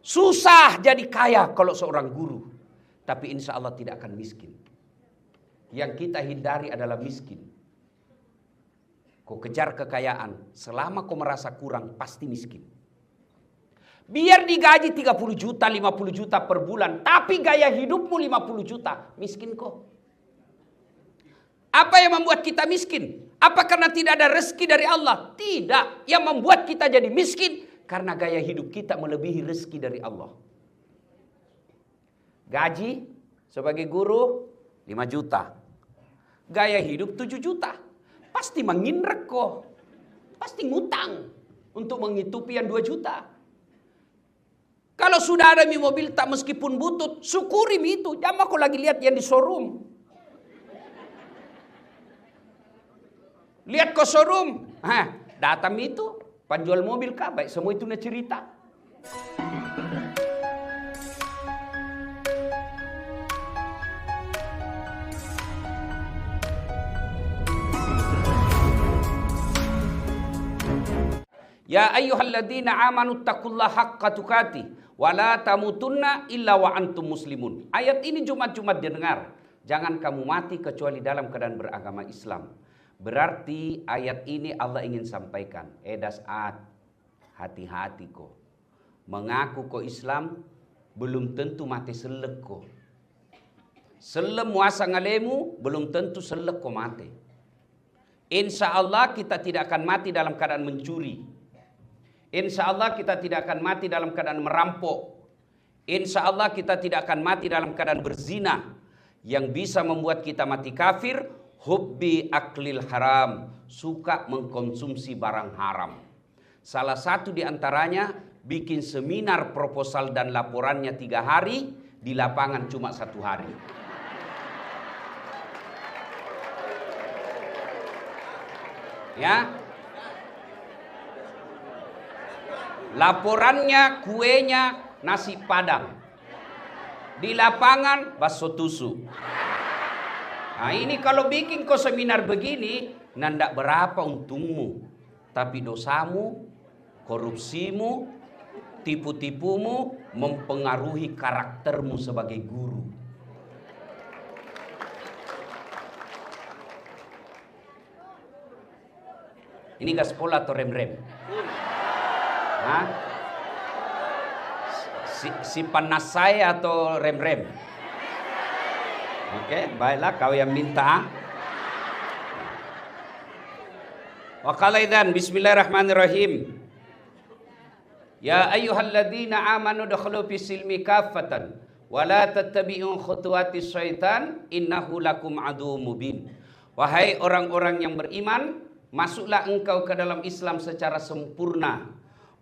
Susah jadi kaya kalau seorang guru. Tapi insya Allah tidak akan miskin. Yang kita hindari adalah miskin. Kau kejar kekayaan, selama kau merasa kurang pasti miskin. Biar digaji 30 juta, 50 juta per bulan, tapi gaya hidupmu 50 juta, miskin kok. Apa yang membuat kita miskin? Apa karena tidak ada rezeki dari Allah? Tidak. Yang membuat kita jadi miskin karena gaya hidup kita melebihi rezeki dari Allah. Gaji sebagai guru 5 juta. Gaya hidup 7 juta. Pasti mengindrek kok. Pasti ngutang untuk menghidupi yang 2 juta. Kalau sudah ada mobil tak meskipun butut, syukuri itu. Jangan kau lagi lihat yang di showroom. Lihat ke showroom. Datang itu, penjual mobil kah? Baik, semua itu nak cerita. Ya ayyuhalladzina amanu taqullaha haqqa tuqatih wa la tamutunna illa wa antum muslimun. Ayat ini Jumat-Jumat didengar. Jangan kamu mati kecuali dalam keadaan beragama Islam. Berarti ayat ini Allah ingin sampaikan, dasat, hati-hati kok. Mengaku kok Islam belum tentu mati selek kok. Selem muasa ngalemu belum tentu selek kok mati. Insya Allah kita tidak akan mati dalam keadaan mencuri. Insya Allah kita tidak akan mati dalam keadaan merampok. Insya Allah kita tidak akan mati dalam keadaan berzina. Yang bisa membuat kita mati kafir, hubbi aklil haram, suka mengkonsumsi barang haram. Salah satu di antaranya bikin seminar proposal dan laporannya 3 hari, di lapangan cuma 1 hari. Ya, laporannya kuenya nasi padang, di lapangan bakso tusuk. Nah ini kalau bikin kau seminar begini, nandak berapa untungmu, tapi dosamu, korupsimu, tipu-tipumu mempengaruhi karaktermu sebagai guru. Ini gaspol atau rem-rem? Hah? Si panas saya atau rem-rem? Oke, baiklah kau yang minta. Wa qala idzan bismillahirrahmanirrahim. Ya ayyuhalladzina amanu dakhulu fis silmi kaffatan wa la tattabi'u khutuwatis syaitan innahu lakum aduwwum mubin. Wahai orang-orang yang beriman, masuklah engkau ke dalam Islam secara sempurna.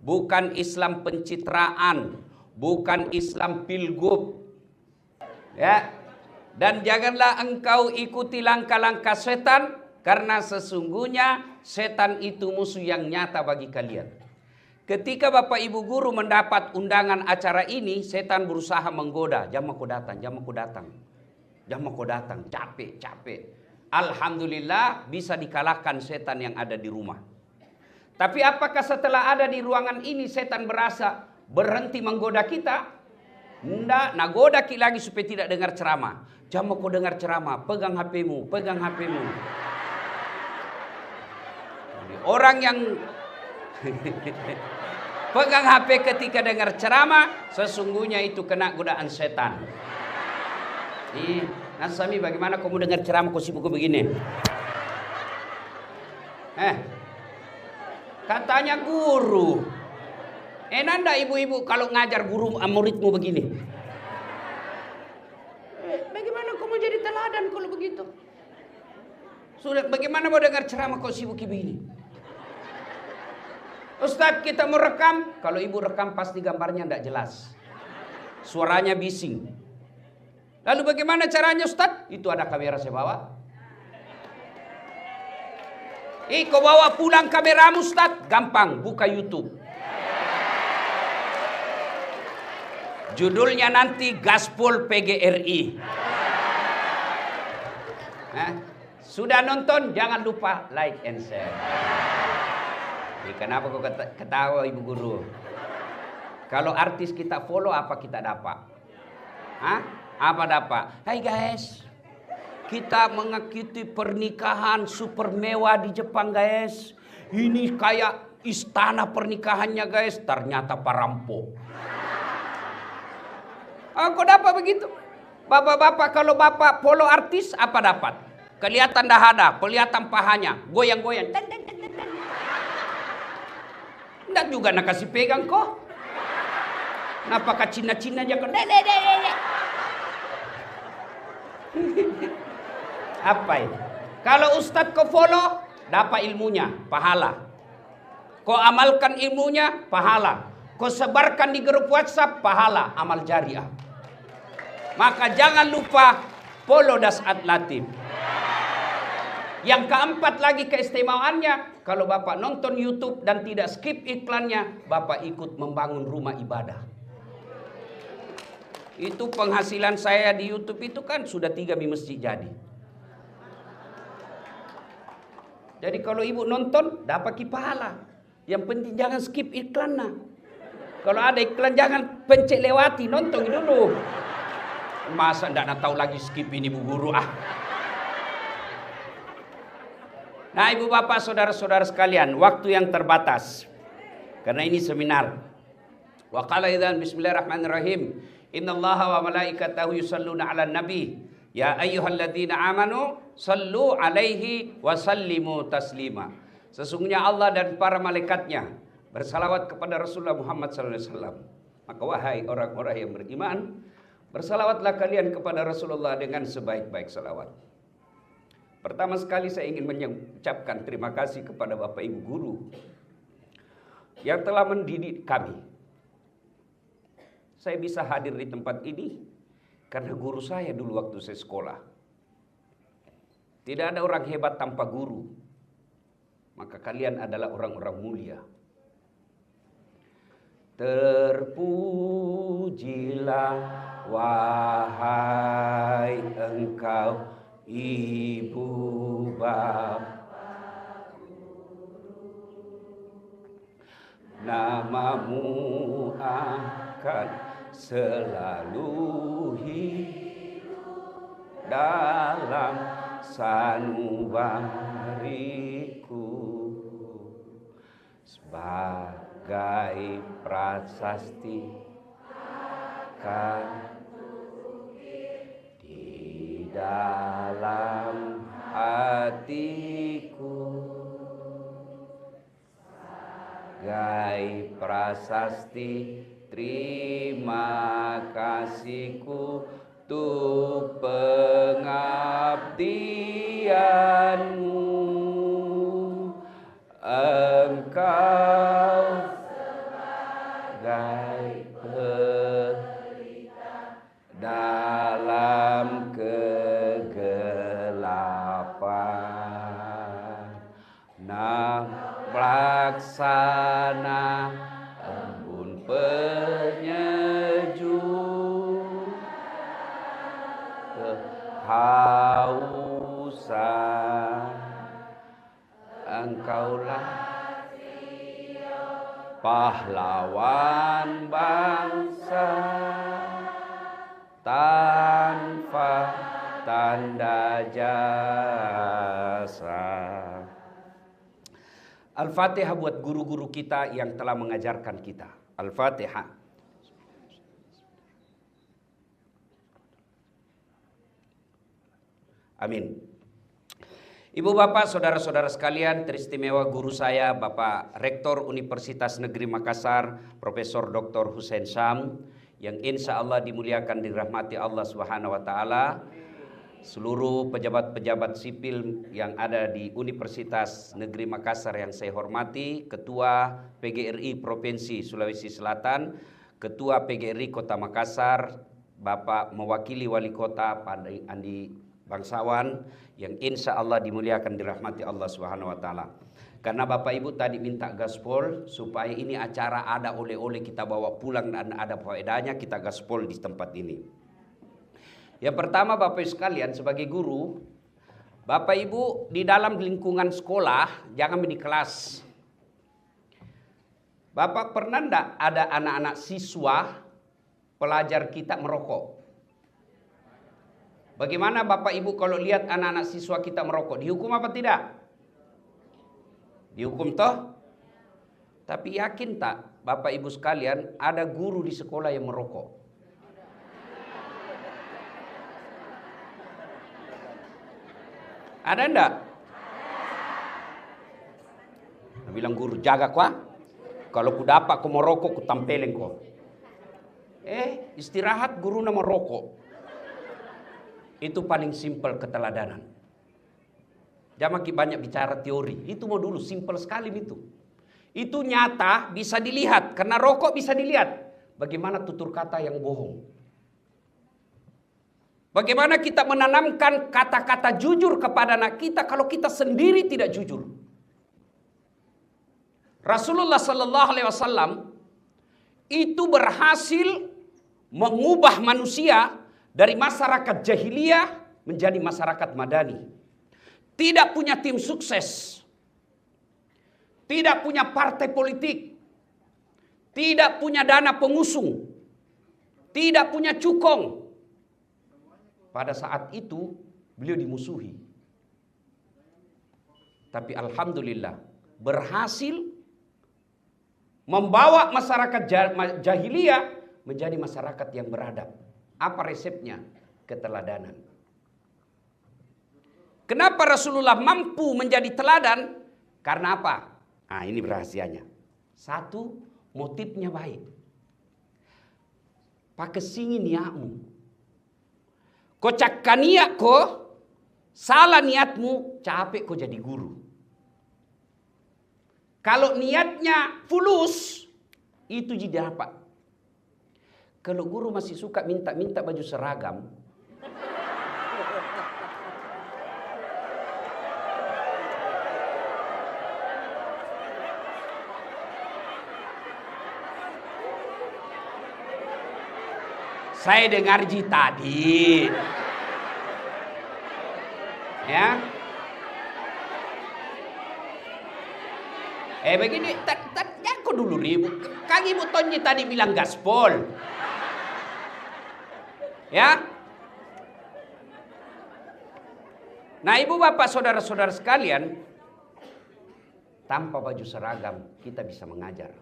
Bukan Islam pencitraan, bukan Islam pilgub. Ya. Dan janganlah engkau ikuti langkah-langkah setan, karena sesungguhnya setan itu musuh yang nyata bagi kalian. Ketika Bapak Ibu guru mendapat undangan acara ini, setan berusaha menggoda. Jangan kau datang, capek. Alhamdulillah bisa dikalahkan setan yang ada di rumah. Tapi apakah setelah ada di ruangan ini setan berasa berhenti menggoda kita? Tidak, nagoda kita lagi supaya tidak dengar ceramah. Jangan kau dengar ceramah, pegang HP-mu. Orang yang pegang HP ketika dengar ceramah, sesungguhnya itu kena godaan setan. Nasami, bagaimana kamu dengar ceramah kau sibuk begini? Katanya guru. Nanda ibu-ibu kalau ngajar guru muridmu begini? Bagaimana kamu jadi teladan kalau begitu? Sudah, bagaimana mau dengar ceramah kau sibuk begini? Ustadz, kita mau rekam. Kalau ibu rekam pasti gambarnya tidak jelas, suaranya bising. Lalu bagaimana caranya Ustadz? Itu ada kamera saya bawa. Kau bawa pulang kameramu Ustadz? Gampang, buka YouTube. Judulnya nanti Gaspol PGRI. Sudah nonton? Jangan lupa like and share. Kenapa kau ketawa ibu guru? Kalau artis kita follow apa kita dapat? Hah? Apa dapat? Hai guys, kita mengikuti pernikahan super mewah di Jepang guys. Ini kayak istana pernikahannya guys. Ternyata perampok. Aku dapat begitu. Bapak-bapak kalau bapak follow artis apa dapat? Kelihatan dahada, kelihatan pahanya, goyang-goyang. Nggak juga nak kasih pegang kok. Napakah Cina-Cina aja kok. Apa ini? Kalau ustadz kau follow, dapat ilmunya, pahala. Kau amalkan ilmunya, pahala. Kau sebarkan di grup WhatsApp, pahala, amal jariah. Maka jangan lupa follow Dasat Latif. Yang keempat lagi keistimewaannya, kalau Bapak nonton YouTube dan tidak skip iklannya, Bapak ikut membangun rumah ibadah. Itu penghasilan saya di YouTube itu kan sudah 3 masjid jadi. Jadi kalau ibu nonton, dapat pahala. Yang penting jangan skip iklannya. Kalau ada iklan jangan pencet lewati, nonton dulu. Masa ndak tahu lagi skip ini Bu Guru ah. Nah ibu bapak saudara-saudara sekalian, waktu yang terbatas. Karena ini seminar. Wa qala idzan bismillahirrahmanirrahim. Innallaha wa malaikatahu yusalluna 'alan nabi. Ya ayyuhalladzina amanu sallu 'alaihi wa sallimu taslima. Sesungguhnya Allah dan para malaikatnya bersalawat kepada Rasulullah Muhammad sallallahu alaihi wasallam. Maka wahai orang-orang yang beriman, bersalawatlah kalian kepada Rasulullah dengan sebaik-baik salawat. Pertama sekali saya ingin mengucapkan terima kasih kepada Bapak Ibu Guru yang telah mendidik kami. Saya bisa hadir di tempat ini karena guru saya dulu waktu saya sekolah. Tidak ada orang hebat tanpa guru. Maka kalian adalah orang-orang mulia. Terpujilah wahai engkau ibu bapa, namamu akan selalu hidup dalam sanubariku sebagai prasasti akan di dalam hatiku sebagai prasasti terima kasihku untuk pengabdianmu. Engkau sebagai pelita dalam kegelapan, pelaksana embun penyejuk kehausan. Engkaulah pahlawan bangsa tanpa tanda jasa. Al-Fatihah buat guru-guru kita yang telah mengajarkan kita. Al-Fatihah. Amin. Ibu bapak, saudara-saudara sekalian, teristimewa guru saya Bapak Rektor Universitas Negeri Makassar, Profesor Dr. Hussein Syam, yang insya Allah dimuliakan dirahmati Allah Subhanahu wa Ta'ala. Seluruh pejabat-pejabat sipil yang ada di Universitas Negeri Makassar yang saya hormati, Ketua PGRI Provinsi Sulawesi Selatan, Ketua PGRI Kota Makassar, Bapak mewakili Wali Kota Pak Andi Bangsawan, yang insya Allah dimuliakan dirahmati Allah Subhanahu wa Ta'ala. Karena Bapak Ibu tadi minta gaspol supaya ini acara ada oleh-oleh kita bawa pulang dan ada faedahnya, kita gaspol di tempat ini. Yang pertama Bapak Ibu sekalian, sebagai guru, Bapak Ibu di dalam lingkungan sekolah jangan di kelas. Bapak pernah enggak ada anak-anak siswa pelajar kita merokok? Bagaimana Bapak Ibu kalau lihat anak-anak siswa kita merokok? Dihukum apa tidak? Dihukum toh? Tapi yakin tak Bapak Ibu sekalian ada guru di sekolah yang merokok? Ada enggak? Bilang guru, jaga kau. Kalau ku dapat kau merokok, ku tampelin kau. Istirahat guru nama rokok. Itu paling simpel keteladanan. Jangan banyak bicara teori. Itu mau dulu, simpel sekali itu. Itu nyata, bisa dilihat. Karena rokok bisa dilihat. Bagaimana tutur kata yang bohong. Bagaimana kita menanamkan kata-kata jujur kepada anak kita kalau kita sendiri tidak jujur. Rasulullah Sallallahu Alaihi Wasallam itu berhasil mengubah manusia dari masyarakat jahiliyah menjadi masyarakat madani. Tidak punya tim sukses. Tidak punya partai politik. Tidak punya dana pengusung. Tidak punya cukong. Pada saat itu beliau dimusuhi. Tapi alhamdulillah berhasil membawa masyarakat jahiliyah menjadi masyarakat yang beradab. Apa resepnya? Keteladanan. Kenapa Rasulullah mampu menjadi teladan? Karena apa? Nah, ini rahasianya. Satu, motifnya baik. Pakai singin niatmu. Kau cakkan niat kau, salah niatmu, capek kau jadi guru. Kalau niatnya fulus, itu jadi apa? Kalau guru masih suka minta baju seragam, saya dengar tadi, ya. Begini, aku dulu ribut. Kang Ibu Tonji tadi bilang gaspol. Ya. Nah, Ibu Bapak Saudara-saudara sekalian, tanpa baju seragam kita bisa mengajar.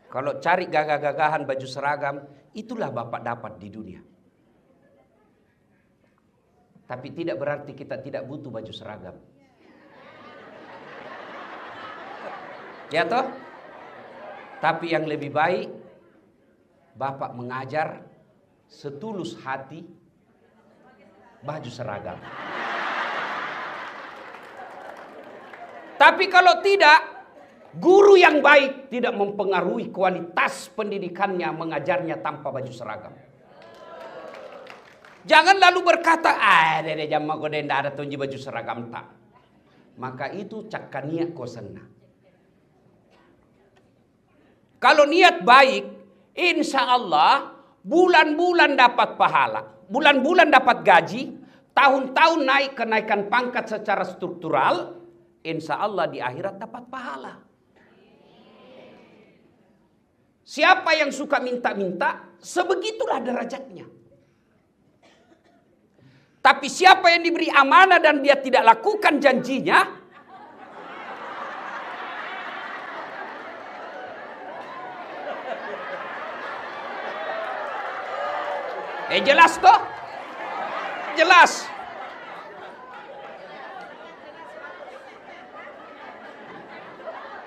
Kalau cari gagah-gagahan baju seragam, itulah Bapak dapat di dunia. Tapi tidak berarti kita tidak butuh baju seragam. Ya toh? Tapi yang lebih baik, Bapak mengajar setulus hati baju seragam. Tapi kalau tidak, guru yang baik tidak mempengaruhi kualitas pendidikannya mengajarnya tanpa baju seragam. Jangan lalu berkata, dede jama kau tidak ada tunji baju seragam tak. Maka itu cakkan niat kau senang. Kalau niat baik, insya Allah bulan-bulan dapat pahala. Bulan-bulan dapat gaji. Tahun-tahun naik kenaikan pangkat secara struktural. Insya Allah di akhirat dapat pahala. Siapa yang suka minta-minta, sebegitulah derajatnya. Tapi siapa yang diberi amanah dan dia tidak lakukan janjinya, jelas toh? Jelas.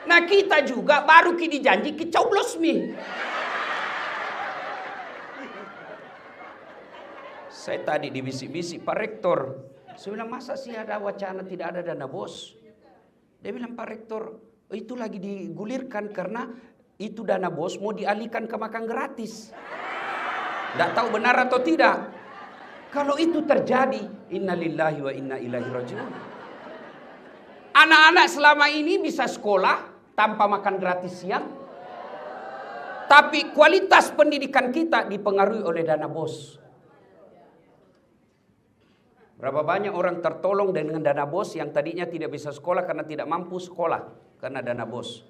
Nah kita juga baru kini janji kecoblos mi. Saya tadi dibisik-bisik Pak Rektor. Saya bilang masa sih ada wacana tidak ada dana bos. Dia bilang Pak Rektor itu lagi digulirkan karena itu dana bos mau dialihkan ke makan gratis. Tidak tahu benar atau tidak. Kalau itu terjadi, innalillahi wa inna ilaihi rajiun. Anak-anak selama ini bisa sekolah tanpa makan gratis siang. Tapi kualitas pendidikan kita dipengaruhi oleh dana bos. Berapa banyak orang tertolong dengan dana BOS yang tadinya tidak bisa sekolah karena tidak mampu sekolah karena dana BOS.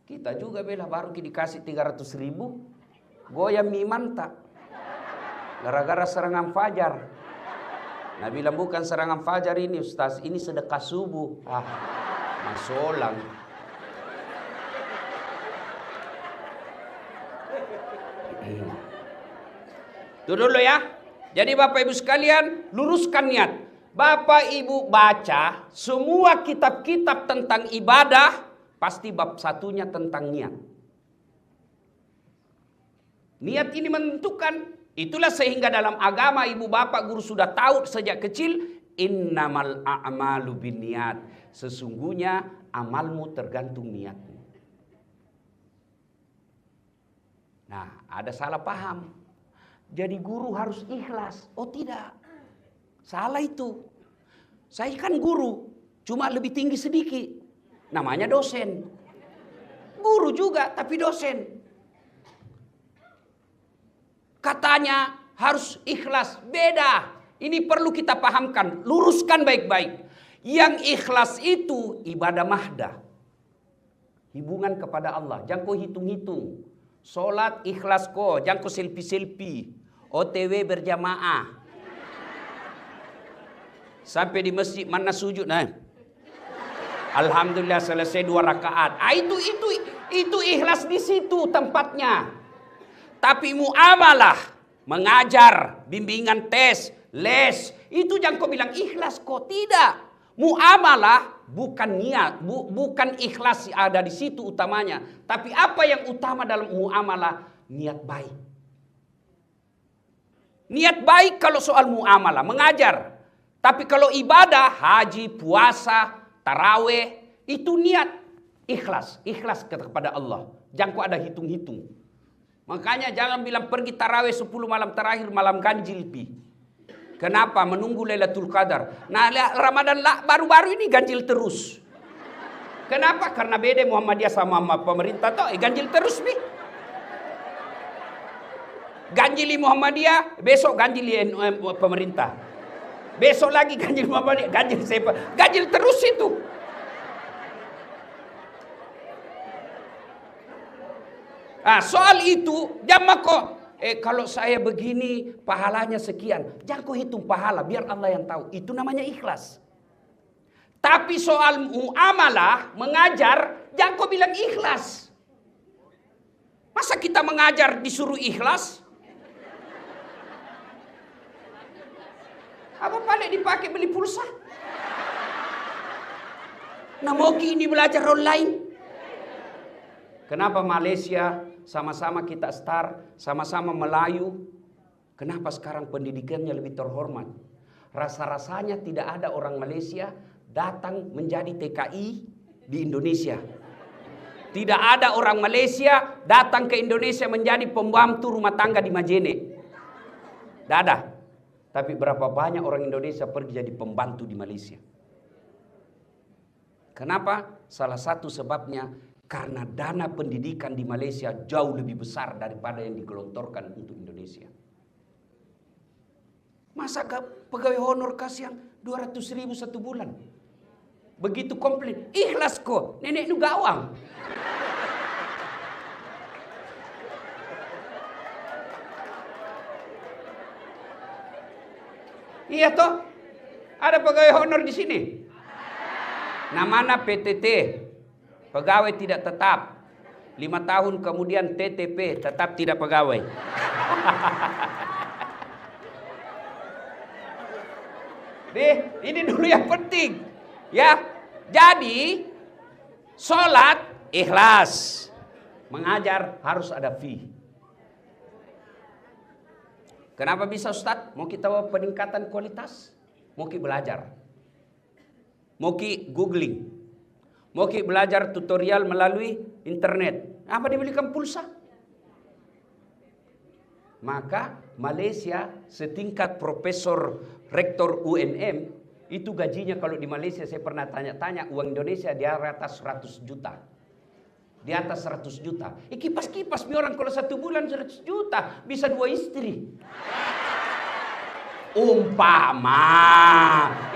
Kita juga bela baru dikasih 300.000, goyang mie mantap. Gara-gara serangan fajar. Nah bilang bukan serangan fajar ini Ustaz, ini sedekah subuh. Masolang. Itu dulu ya. Jadi Bapak Ibu sekalian, luruskan niat. Bapak Ibu baca semua kitab-kitab tentang ibadah, pasti bab satunya tentang niat. Niat ini menentukan. Itulah sehingga dalam agama ibu bapak guru sudah tahu sejak kecil, innamal a'malu binniyat. Sesungguhnya amalmu tergantung niatmu. Nah, ada salah paham. Jadi guru harus ikhlas. Oh tidak. Salah itu. Saya kan guru, cuma lebih tinggi sedikit. Namanya dosen. Guru juga tapi dosen. Katanya harus ikhlas, beda. Ini perlu kita pahamkan, luruskan baik-baik. Yang ikhlas itu ibadah mahdah. Hubungan kepada Allah, jangan kau hitung-hitung. Solat ikhlas kau, jangan kau selfie-selfie. OTW berjamaah. Sampai di masjid mana sujud, nah. Alhamdulillah selesai 2 rakaat. Itu ikhlas di situ tempatnya. Tapi muamalah, mengajar, bimbingan tes, les, itu jangan kau bilang ikhlas kok. Tidak. Muamalah bukan niat, bukan ikhlas ada di situ utamanya. Tapi apa yang utama dalam muamalah? Niat baik. Niat baik kalau soal muamalah, mengajar. Tapi kalau ibadah, haji, puasa, taraweh, itu niat ikhlas. Ikhlas kepada Allah. Jangan kau ada hitung-hitung. Makanya jangan bilang pergi tarawih 10 malam terakhir malam ganjil pi. Kenapa? Menunggu Lailatul Qadar. Nah Ramadan baru-baru ini ganjil terus. Kenapa? Karena beda Muhammadiyah sama pemerintah toh ganjil terus pi. Ganjil Muhammadiyah, besok ganjil pemerintah. Besok lagi ganjil Muhammadiyah, ganjil terus itu. Soal itu jangan kok kalau saya begini pahalanya sekian. Jangan kau hitung pahala, biar Allah yang tahu. Itu namanya ikhlas. Tapi soal muamalah, mengajar, jangan kau bilang ikhlas. Masa kita mengajar disuruh ikhlas? Apa balik dipakai beli pulsa? Nah mau ini belajar online. Kenapa Malaysia sama-sama kita sama-sama Melayu? Kenapa sekarang pendidikannya lebih terhormat? Rasa-rasanya tidak ada orang Malaysia datang menjadi TKI di Indonesia. Tidak ada orang Malaysia datang ke Indonesia menjadi pembantu rumah tangga di Majene. Tidak ada. Tapi berapa banyak orang Indonesia pergi jadi pembantu di Malaysia. Kenapa? Salah satu sebabnya karena dana pendidikan di Malaysia jauh lebih besar daripada yang digelontorkan untuk Indonesia. Masa pegawai honor kasih yang 200.000 satu bulan? Begitu komplain, ikhlas kok, nenek nu gawang. Iya toh? Ada pegawai honor di sini. Namanya PTT. Pegawai tidak tetap. 5 tahun kemudian TTP, tetap tidak pegawai. Ini dulu yang penting. Ya, jadi sholat ikhlas. Mengajar harus ada fee. Kenapa bisa Ustadz? Mau kita peningkatan kualitas? Mau kita belajar? Mau kita googling? Mau kita belajar tutorial melalui internet? Apa dibelikan pulsa? Maka Malaysia setingkat profesor rektor UNM itu gajinya kalau di Malaysia saya pernah tanya-tanya uang Indonesia di atas 100 juta. Di atas 100 juta. Kipas-kipas mi orang kalau 1 bulan 100 juta bisa 2 istri. Umpama.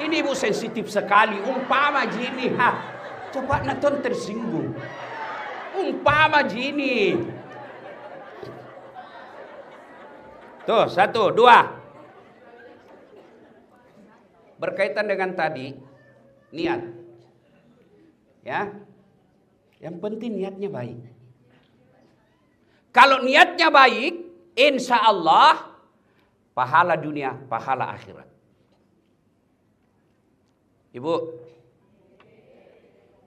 Ini ibu sensitif sekali. Umpama gini. Coba nonton tersinggung. Umpama gini. Tuh, 1, 2. Berkaitan dengan tadi, niat. Ya. Yang penting niatnya baik. Kalau niatnya baik, insya Allah pahala dunia, pahala akhirat. Ibu,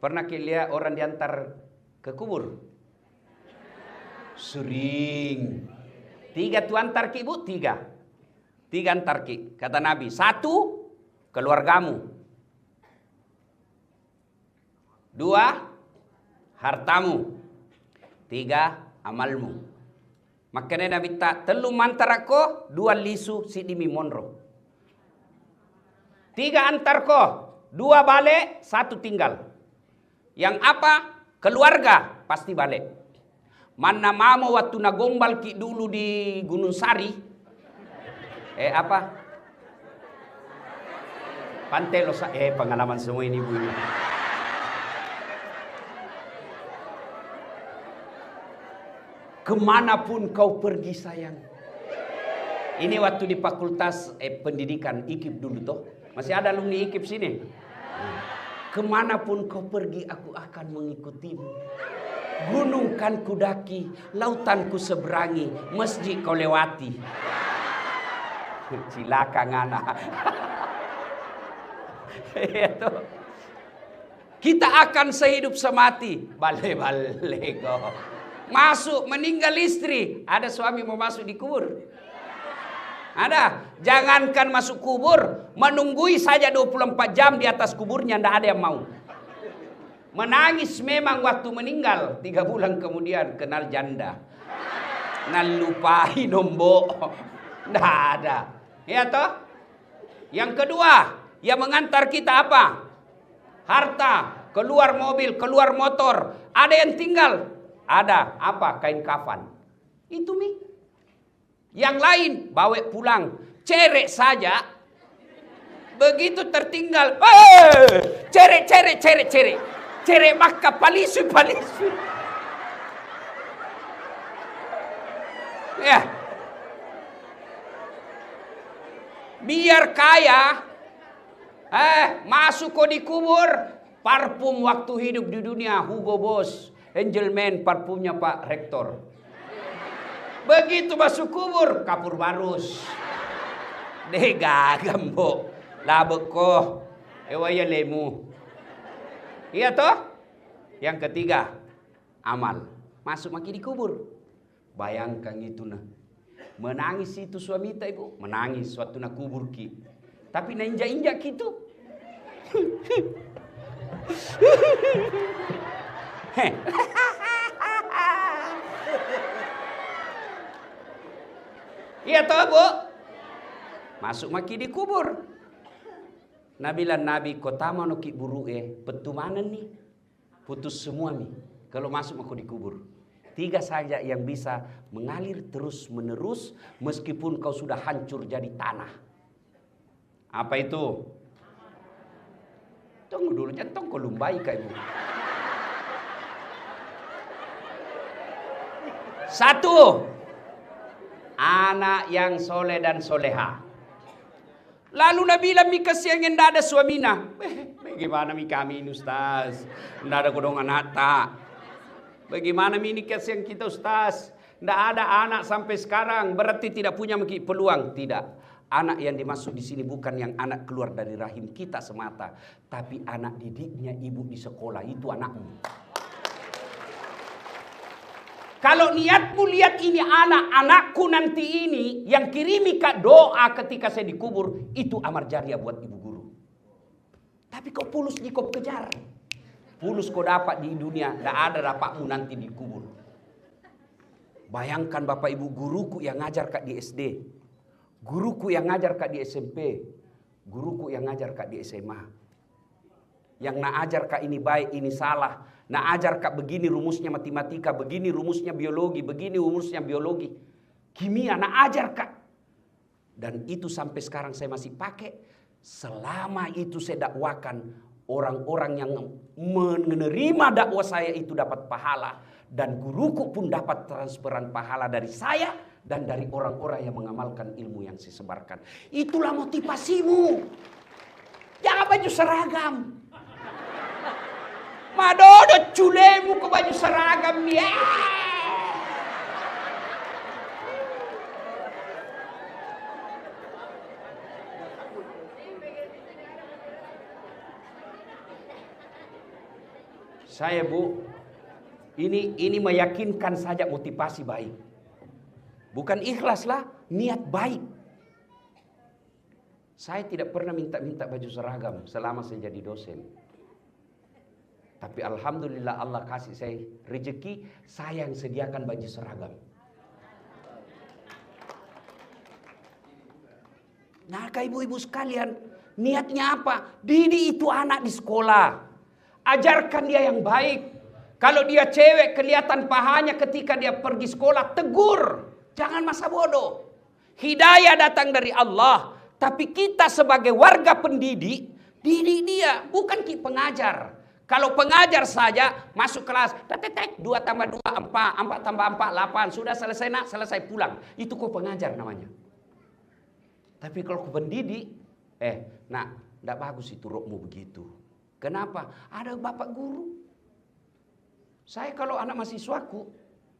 pernah lihat orang diantar ke kubur? Sering. 3 tu antar ki, ibu, 3. 3 antar ki. Kata Nabi, 1 keluargamu. 2 hartamu. 3 amalmu. Makanya Nabi tak telu mantar ko 2 lisu si dimi monro. 3 antar ko 2 balik 1 tinggal. Yang apa? Keluarga pasti balik. Mana mamo waktu nagombal ki dulu di Gunung Sari. Apa? Pantai Losa. Pengalaman semua ini bu. Kemanapun kau pergi sayang. Ini waktu di fakultas pendidikan IKIP dulu toh. Masih ada alumni IKIP sini. Kemanapun kau pergi aku akan mengikutimu. Gunung kan kudaki, lautan ku seberangi, masjid kau lewati. Cilaka ngana. Kita akan sehidup semati. Bale-bale kau. Masuk, meninggal istri. Ada suami mau masuk di kubur? Ada. Jangankan masuk kubur, menunggui saja 24 jam di atas kuburnya, tidak ada yang mau. Menangis memang waktu meninggal. 3 bulan kemudian kenal janda. Nalupai nombok. Tidak ada. Ya toh? Yang kedua, yang mengantar kita apa? Harta, keluar mobil, keluar motor. Ada yang tinggal. Ada apa? Kain kafan. Itu mi. Yang lain bawa pulang. Cerek saja. Begitu tertinggal. Cerek. Cerek maka palisu. Ya. Biar kaya. Masuk kau di kubur. Parfum waktu hidup di dunia. Hugo Boss. Angelman parfumnya Pak Rektor. Begitu masuk kubur, kapur barus. Dega gambo. Labeko. Ewaya lemu. Iya toh? Yang ketiga, amal. Masuk maki di kubur. Bayangkan itu nah. Menangis itu suami tak ibu. Menangis suatu na kubur ki. Tapi na injak-injak gitu. Iya toh bu. Masuk maki di kubur. Nabilan Nabi kota mana ki buru petu mana nih? Putus semua nih. Kalau masuk aku di kubur. 3 saja yang bisa mengalir terus menerus meskipun kau sudah hancur jadi tanah. Apa itu? Tunggu dulu, jangan kau lumbai kak ibu. 1. Anak yang soleh dan soleha. Lalu Nabi bilang mi kasihan yang tidak ada suamina. Bagaimana mi kami ini Ustaz? Tidak ada godongan harta. Bagaimana mi ini kasihan kita Ustaz? Tidak ada anak sampai sekarang. Berarti tidak punya peluang. Tidak. Anak yang dimaksud di sini bukan yang anak keluar dari rahim kita semata. Tapi anak didiknya ibu di sekolah. Itu anakmu. Kalau niatmu lihat ini anak-anakku nanti ini yang kirimi kak doa ketika saya dikubur, itu amal jariah buat ibu guru. Tapi kau pulus di kau kejar. Pulus kau dapat di dunia, tidak ada dapatmu nanti dikubur. Bayangkan bapak ibu guruku yang ngajar kak di SD. Guruku yang ngajar kak di SMP. Guruku yang ngajar kak di SMA. Yang nak ajar kak ini baik, ini salah. Nak ajar kak begini rumusnya matematika, begini rumusnya biologi, begini rumusnya biologi. Kimia nak ajar kak. Dan itu sampai sekarang saya masih pakai. Selama itu saya dakwakan, orang-orang yang menerima dakwah saya itu dapat pahala. Dan guruku pun dapat transferan pahala dari saya dan dari orang-orang yang mengamalkan ilmu yang saya sebarkan. Itulah motivasimu. Jangan baju seragam. Madodo culemu ke baju seragam ya. Saya Bu, ini meyakinkan saja motivasi baik. Bukan ikhlas lah, niat baik. Saya tidak pernah minta baju seragam selama saya jadi dosen. Tapi alhamdulillah Allah kasih saya rezeki, saya yang sediakan baju seragam. Nah, ibu-ibu sekalian, niatnya apa? Didik itu anak di sekolah. Ajarkan dia yang baik. Kalau dia cewek kelihatan pahanya ketika dia pergi sekolah, tegur. Jangan masa bodoh. Hidayah datang dari Allah. Tapi kita sebagai warga pendidik, didik dia. Bukan pengajar. Kalau pengajar saja masuk kelas. 2 tambah 2, 4. 4 tambah 4, 8. Sudah selesai nak, selesai pulang. Itu kok pengajar namanya. Tapi kalau pendidik, nak, tidak bagus itu rokmu begitu. Kenapa? Ada bapak guru. Saya kalau anak mahasiswaku,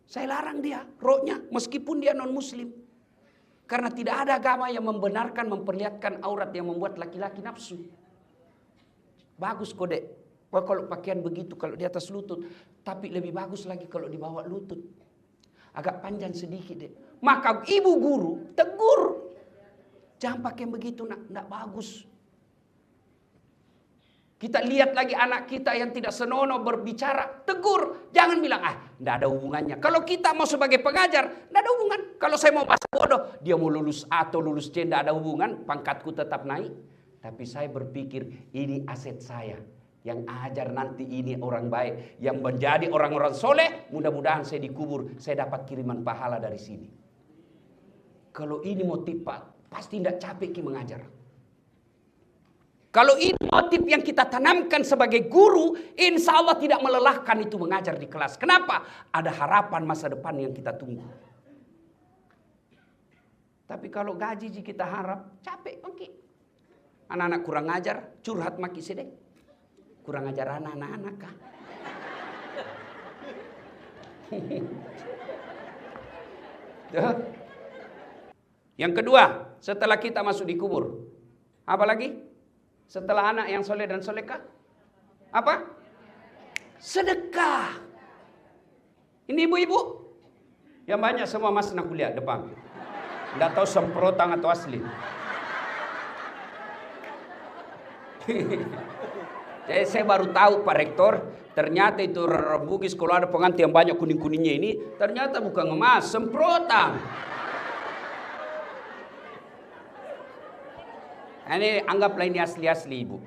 saya larang dia roknya meskipun dia non muslim. Karena tidak ada agama yang membenarkan memperlihatkan aurat yang membuat laki-laki nafsu. Bagus kok dek. Kalau pakaian begitu kalau di atas lutut, tapi lebih bagus lagi kalau di bawah lutut. Agak panjang sedikit dek. Maka ibu guru tegur. Jangan pakai begitu nak, tidak bagus. Kita lihat lagi anak kita yang tidak senonoh berbicara, tegur. Jangan bilang, tidak ada hubungannya. Kalau kita mau sebagai pengajar, tidak ada hubungan. Kalau saya mau masa bodoh, dia mau lulus A atau lulus C, tidak ada hubungan. Pangkatku tetap naik. Tapi saya berpikir, ini aset saya. Yang ajar nanti ini orang baik. Yang menjadi orang-orang soleh, mudah-mudahan saya dikubur. Saya dapat kiriman pahala dari sini. Kalau ini motif Pak, pasti tidak capek mengajar. Kalau ini motif yang kita tanamkan sebagai guru, insya Allah tidak melelahkan itu mengajar di kelas. Kenapa? Ada harapan masa depan yang kita tunggu. Tapi kalau gaji kita harap, capek maki. Anak-anak kurang ajar, curhat maki sedek. Kurang ajar anak-anak kah? Yang kedua, setelah kita masuk di kubur, apa lagi? Setelah anak yang soleh dan solekah, apa? Sedekah. Ini ibu-ibu yang banyak semua mas nak kuliah depan. Tidak tahu semprotan atau asli. Jadi saya baru tahu Pak Rektor, ternyata itu Bugis kalau ada pengantin yang banyak kuning-kuningnya ini, ternyata bukan emas, semprotan. Ini anggaplah ini asli-asli ibu.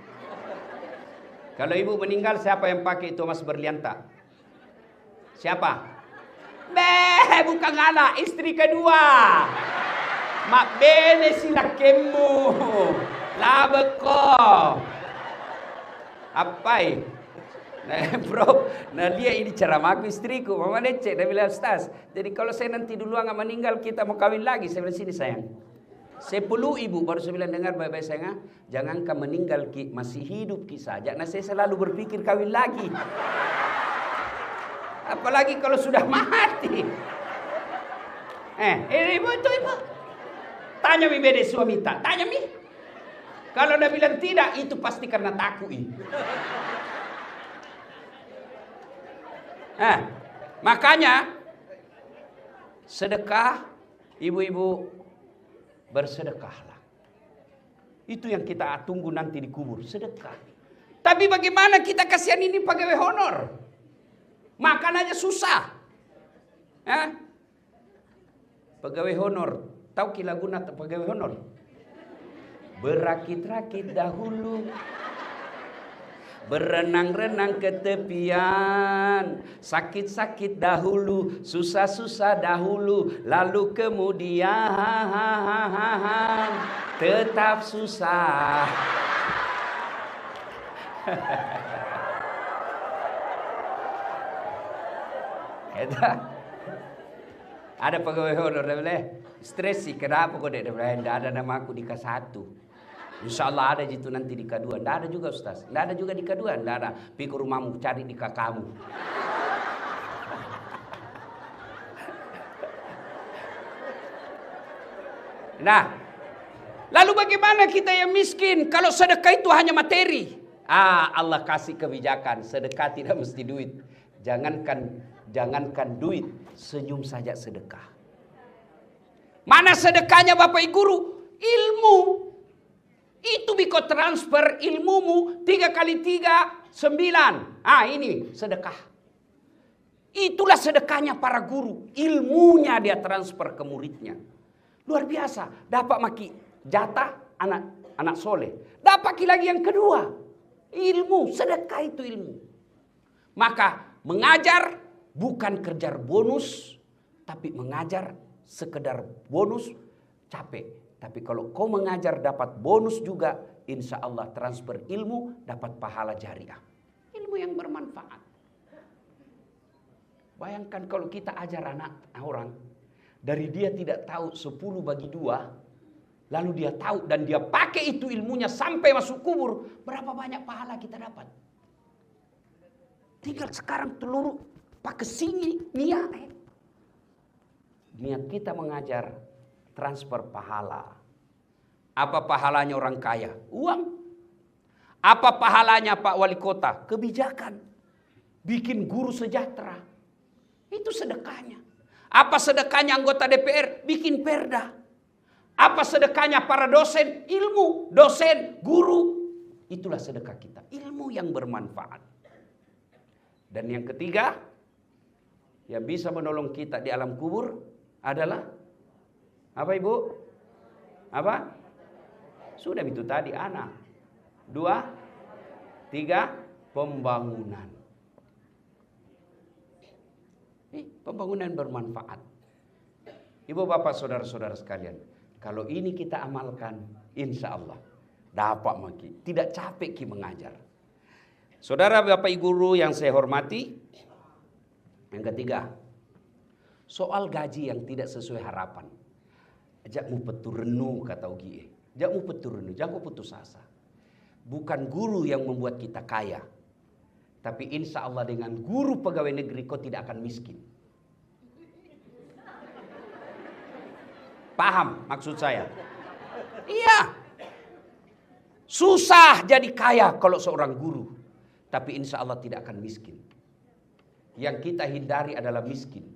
Kalau ibu meninggal siapa yang pakai itu emas berliantak? Siapa? Bukan anak, istri kedua. Mak bene silakemu. Labeko. Apai? Bro, dia ini ceramahku istriku. Mama lecek, dia bilang Ustaz. Jadi kalau saya nanti duluan nggak meninggal kita mau kawin lagi. Saya bilang sini sayang. Saya perlu ibu, baru saya bilang dengar baik-baik sayang, jangan kau meninggal ki, masih hidup ki saja. Nah saya selalu berpikir kawin lagi. Apalagi kalau sudah mati. Ibu itu ibu. Tanya mi bede suami tak, tanya mi. Kalau dia bilang tidak, itu pasti karena takut. Makanya sedekah ibu-ibu bersedekahlah. Itu yang kita tunggu nanti di kubur, sedekah. Tapi bagaimana kita kasihan ini pegawai honor? Makan aja susah. Pegawai honor, tahu kilaguna pegawai honor? Berakit-rakit dahulu, Berenang-renang ke tepian, sakit-sakit dahulu, susah-susah dahulu, lalu kemudian tetap susah. Ada pegawai honor stres sih, kenapa kok tidak ada nama aku di K1. Insya Allah ada itu nanti di K2. Tidak ada juga Ustaz. Tidak ada juga di K2. Tidak ada. Pergi ke rumahmu cari di kakakmu. Nah, lalu bagaimana kita yang miskin kalau sedekah itu hanya materi? Allah kasih kebijakan. Sedekah tidak mesti duit. Jangankan duit, senyum saja sedekah. Mana sedekahnya Bapak Ibu Guru? Ilmu. Itu biko transfer ilmumu 3 kali 3, 9. Ini sedekah. Itulah sedekahnya para guru. Ilmunya dia transfer ke muridnya. Luar biasa. Dapat maki jatah anak soleh. Dapat lagi yang kedua. Ilmu. Sedekah itu ilmu. Maka mengajar bukan kejar bonus. Tapi mengajar sekedar bonus capek. Tapi kalau kau mengajar dapat bonus juga, insya Allah transfer ilmu dapat pahala jariah. Ilmu yang bermanfaat. Bayangkan kalau kita ajar anak orang, dari dia tidak tahu 10 bagi 2, lalu dia tahu dan dia pakai itu ilmunya sampai masuk kubur, berapa banyak pahala kita dapat. Tinggal sekarang telur pakai singi niat. Niat kita mengajar, transfer pahala. Apa pahalanya orang kaya? Uang. Apa pahalanya Pak Wali Kota? Kebijakan. Bikin guru sejahtera. Itu sedekahnya. Apa sedekahnya anggota DPR? Bikin perda. Apa sedekahnya para dosen? Ilmu. Dosen, guru. Itulah sedekah kita. Ilmu yang bermanfaat. Dan yang ketiga, yang bisa menolong kita di alam kubur adalah apa Ibu? Apa? Sudah itu tadi anak. 2, 3, pembangunan. Pembangunan bermanfaat. Ibu bapak saudara-saudara sekalian, kalau ini kita amalkan, insya Allah dapat maki. Tidak capek ki mengajar. Saudara bapak ibu guru yang saya hormati, yang ketiga, soal gaji yang tidak sesuai harapan. Jakmu peturenu kata Ugie. Jakmu peturenu, jangan putus asa. Bukan guru yang membuat kita kaya. Tapi insya Allah dengan guru pegawai negeri kau tidak akan miskin. Paham maksud saya? Iya. Susah jadi kaya kalau seorang guru. Tapi insya Allah tidak akan miskin. Yang kita hindari adalah miskin.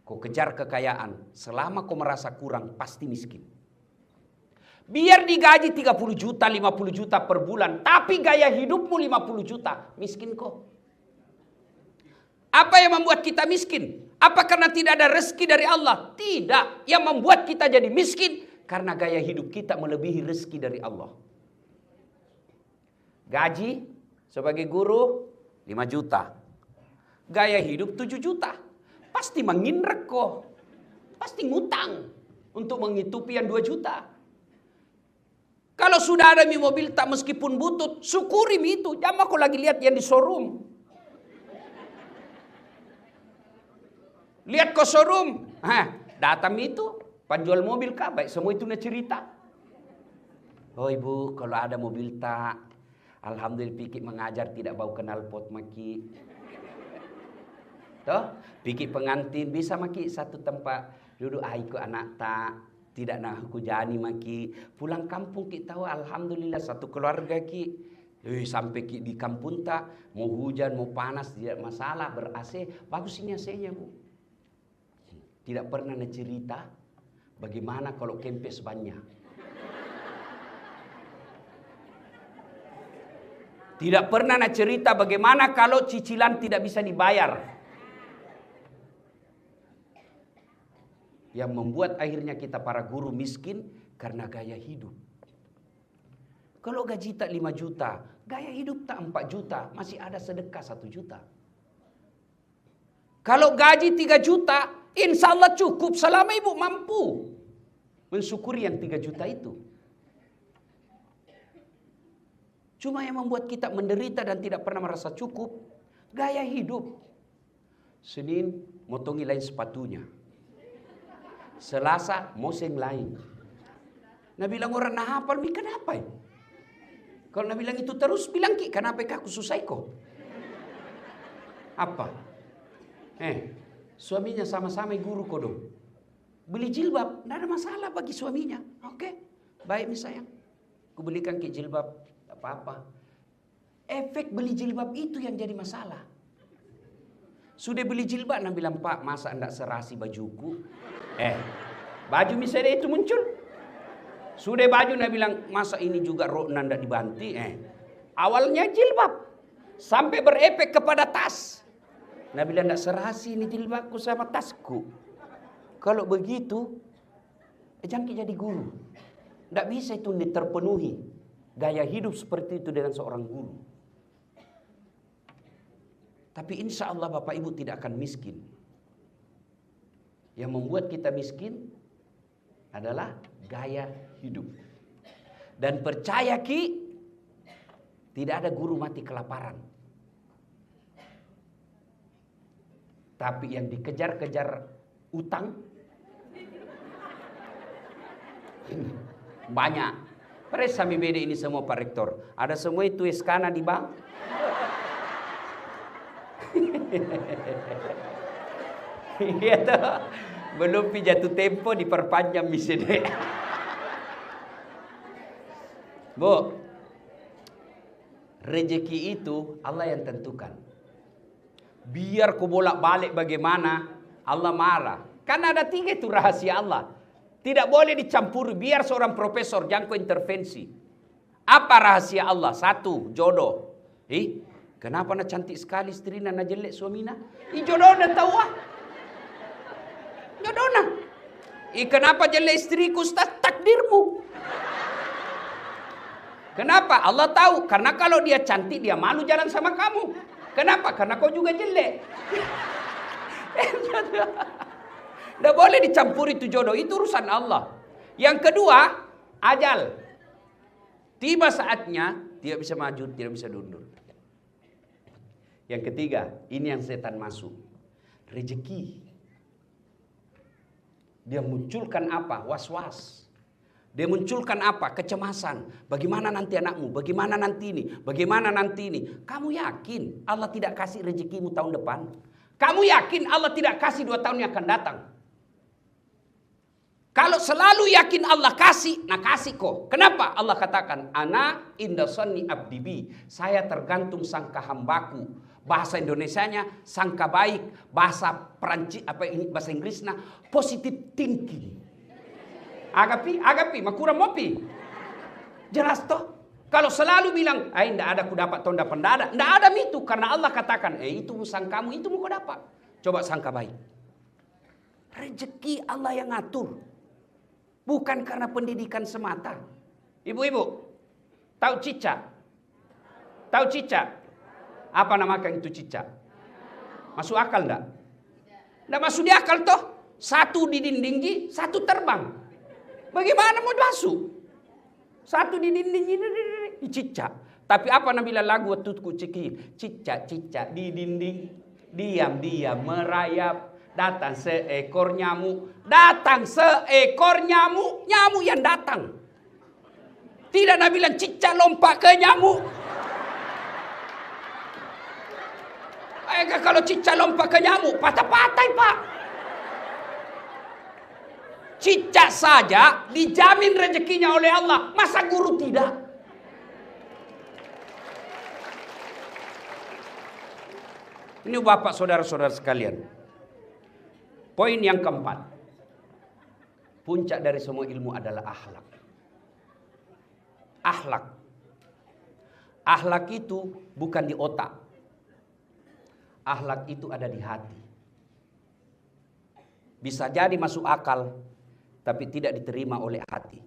Kau kejar kekayaan. Selama kau merasa kurang pasti miskin. Biar digaji 30 juta, 50 juta per bulan. Tapi gaya hidupmu 50 juta. Miskin kok. Apa yang membuat kita miskin? Apa karena tidak ada rezeki dari Allah? Tidak. Yang membuat kita jadi miskin. Karena gaya hidup kita melebihi rezeki dari Allah. Gaji sebagai guru 5 juta. Gaya hidup 7 juta. Pasti menginrek kok. Pasti ngutang. Untuk menghidupi yang 2 juta. Kalau sudah ada mobil tak meskipun butut, syukuri itu. Jangan aku lagi lihat yang di showroom. Lihat ke showroom. Datang itu, penjual mobil kah? Baik, semua itu cerita. Oh ibu, kalau ada mobil tak, alhamdulillah pikir mengajar tidak bau kenal pot maki. Toh, pikir pengantin bisa maki satu tempat duduk ikut anak tak. Tidak nak aku jani maki. Pulang kampung kita tahu alhamdulillah satu keluarga ki. Sampai ki di kampung tak. Mau hujan, mau panas, tidak masalah. Ber-AC. Bagus ini AC-nya bu. Tidak pernah cerita. Bagaimana kalau kempes banyak. Tidak pernah cerita bagaimana kalau cicilan tidak bisa dibayar. Yang membuat akhirnya kita para guru miskin karena gaya hidup. Kalau gaji tak 5 juta, gaya hidup tak 4 juta, masih ada sedekah 1 juta. Kalau gaji 3 juta, insya Allah cukup selama ibu mampu mensyukuri yang 3 juta itu. Cuma yang membuat kita menderita dan tidak pernah merasa cukup, gaya hidup. Senin, motongi lain sepatunya. Selasa, moseng lain. Nah bilang orang nah hafal, mi kenapa ya? Kalau nak bilang itu terus, bilang ki, kenapa aku susah kok? Apa? Suaminya sama-sama guru kodong. Beli jilbab, tidak ada masalah bagi suaminya. Oke, baik mi sayang. Aku belikan ki jilbab, tak apa-apa. Efek beli jilbab itu yang jadi masalah. Sudah beli jilbab, nak bilang, Pak, masa tidak serasi bajuku? Baju misalnya itu muncul. Sudah baju, nak bilang, masa ini juga rok nanda dibanti? Awalnya jilbab, sampai berefek kepada tas. Nak bilang, tidak serasi ini jilbabku sama tasku. Kalau begitu, jangan jadi guru. Tidak bisa itu terpenuhi. Gaya hidup seperti itu dengan seorang guru. Tapi insya Allah Bapak Ibu tidak akan miskin. Yang membuat kita miskin adalah gaya hidup. Dan percaya ki, tidak ada guru mati kelaparan. Tapi yang dikejar-kejar utang banyak. Pres sami beda ini semua Pak Rektor. Ada semua itu eskana di bank. Iya toh. Belum jatuh tempo diperpanjang misalnya. Bu, rezeki itu Allah yang tentukan. Biar kau bolak-balik bagaimana, Allah marah. Karena ada 3 itu rahasia Allah. Tidak boleh dicampuri, biar seorang profesor jangan kau intervensi. Apa rahasia Allah? 1, jodoh. Kenapa nak cantik sekali istrinya, nak jelek suaminya? Jodoh dah tahu ah. Jodoh nah. Kenapa jelek istriku? Ustaz, takdirmu. Kenapa? Allah tahu. Karena kalau dia cantik, dia malu jalan sama kamu. Kenapa? Karena kau juga jelek. Tidak boleh dicampur itu jodoh. Itu urusan Allah. Yang kedua, ajal. Tiba saatnya, tidak bisa maju, tidak bisa mundur. Yang ketiga, ini yang setan masuk. Rezeki. Dia munculkan apa? Was-was. Dia munculkan apa? Kecemasan. Bagaimana nanti anakmu? Bagaimana nanti ini? Bagaimana nanti ini? Kamu yakin Allah tidak kasih rezekimu tahun depan? Kamu yakin Allah tidak kasih 2 tahun yang akan datang? Kalau selalu yakin Allah kasih, nah kasih kok. Kenapa? Allah katakan, ana inda sonni abdibi. Saya tergantung sangka hambaku. Bahasa Indonesianya sangka baik. Bahasa Perancis, bahasa Inggrisnya positive thinking. Agapi, makura mopi. Jelas toh? Kalau selalu bilang, tidak ada ku dapat tahun depan, tidak ada itu. Karena Allah katakan, itu sangkamu, itu mau kau dapat. Coba sangka baik. Rezeki Allah yang ngatur. Bukan karena pendidikan semata. Ibu-ibu, tahu cicak? Tahu cicak? Apa namakan itu cicak? Masuk akal enggak? Enggak masuk di akal toh. 1 di dinding, 1 terbang. Bagaimana mau masuk? 1 di dinding, cicak. Tapi apa Nabila lagu waktu ku cekir? Cicak-cicak di dinding, diam-diam merayap. Datang seekor nyamuk. Datang seekor nyamuk. Nyamuk yang datang. Tidak Nabi bilang cicak lompat ke nyamuk. Kalau cicak lompat ke nyamuk, patah-patah Pak. Cicak saja dijamin rezekinya oleh Allah. Masa guru tidak? Ini bapak saudara-saudara sekalian. Poin yang keempat. Puncak dari semua ilmu adalah akhlak. Akhlak. Akhlak itu bukan di otak. Akhlak itu ada di hati. Bisa jadi masuk akal, tapi tidak diterima oleh hati.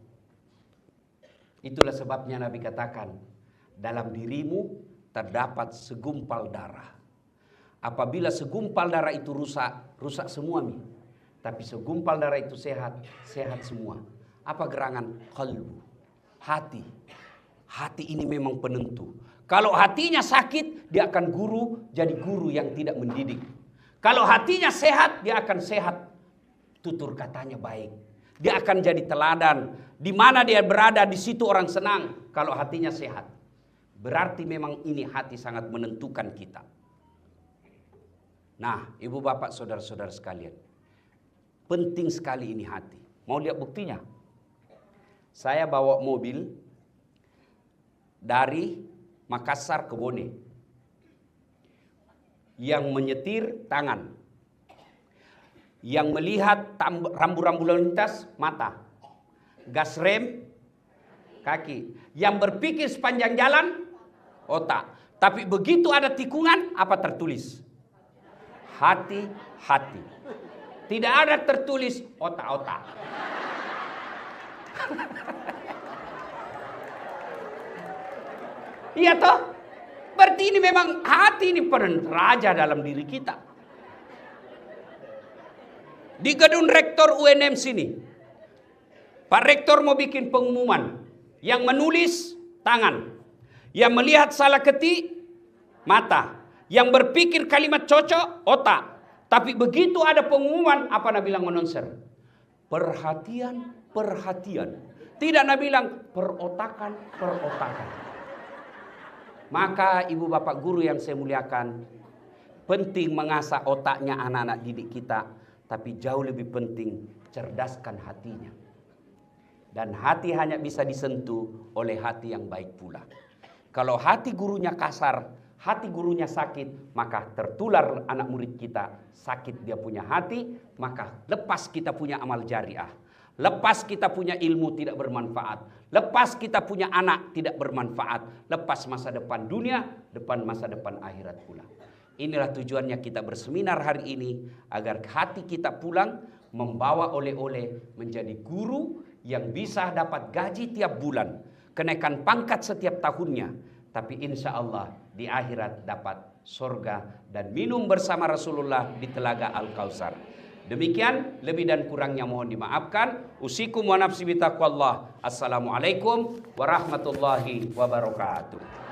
Itulah sebabnya Nabi katakan, dalam dirimu terdapat segumpal darah. Apabila segumpal darah itu rusak, rusak semua mi. Tapi segumpal darah itu sehat, sehat semua. Apa gerangan? Qalbu, hati. Hati ini memang penentu. Kalau hatinya sakit, dia akan jadi guru yang tidak mendidik. Kalau hatinya sehat, dia akan sehat. Tutur katanya baik. Dia akan jadi teladan. Di mana dia berada, di situ orang senang. Kalau hatinya sehat. Berarti memang ini hati sangat menentukan kita. Nah, ibu bapak saudara-saudara sekalian. Penting sekali ini hati. Mau lihat buktinya? Saya bawa mobil dari Makassar ke Bone. Yang menyetir tangan. Yang melihat rambu-rambu lalu lintas mata. Gas rem kaki. Yang berpikir sepanjang jalan otak. Tapi begitu ada tikungan, apa tertulis? Hati-hati. Tidak ada tertulis otak-otak. Iya toh? Berarti ini memang hati ini peran raja dalam diri kita. Di gedung rektor UNM sini, Pak Rektor mau bikin pengumuman. Yang menulis tangan. Yang melihat salah ketik mata. Yang berpikir kalimat cocok otak. Tapi begitu ada pengumuman, apa Nabi bilang announcer? Perhatian, perhatian. Tidak Nabi bilang perotakan, perotakan. Maka ibu bapak guru yang saya muliakan, penting mengasah otaknya anak-anak didik kita. Tapi jauh lebih penting cerdaskan hatinya. Dan hati hanya bisa disentuh oleh hati yang baik pula. Kalau hati gurunya kasar, hati gurunya sakit, maka tertular anak murid kita. Sakit dia punya hati, maka lepas kita punya amal jariah. Lepas kita punya ilmu tidak bermanfaat. Lepas kita punya anak tidak bermanfaat. Lepas masa depan dunia, depan masa depan akhirat pula. Inilah tujuannya kita berseminar hari ini. Agar hati kita pulang membawa oleh-oleh menjadi guru yang bisa dapat gaji tiap bulan. Kenaikan pangkat setiap tahunnya. Tapi insya Allah di akhirat dapat surga dan minum bersama Rasulullah di telaga Al-Kautsar. Demikian, lebih dan kurangnya mohon dimaafkan. Usikum wa nafsi bitaqwallah. Assalamualaikum warahmatullahi wabarakatuh.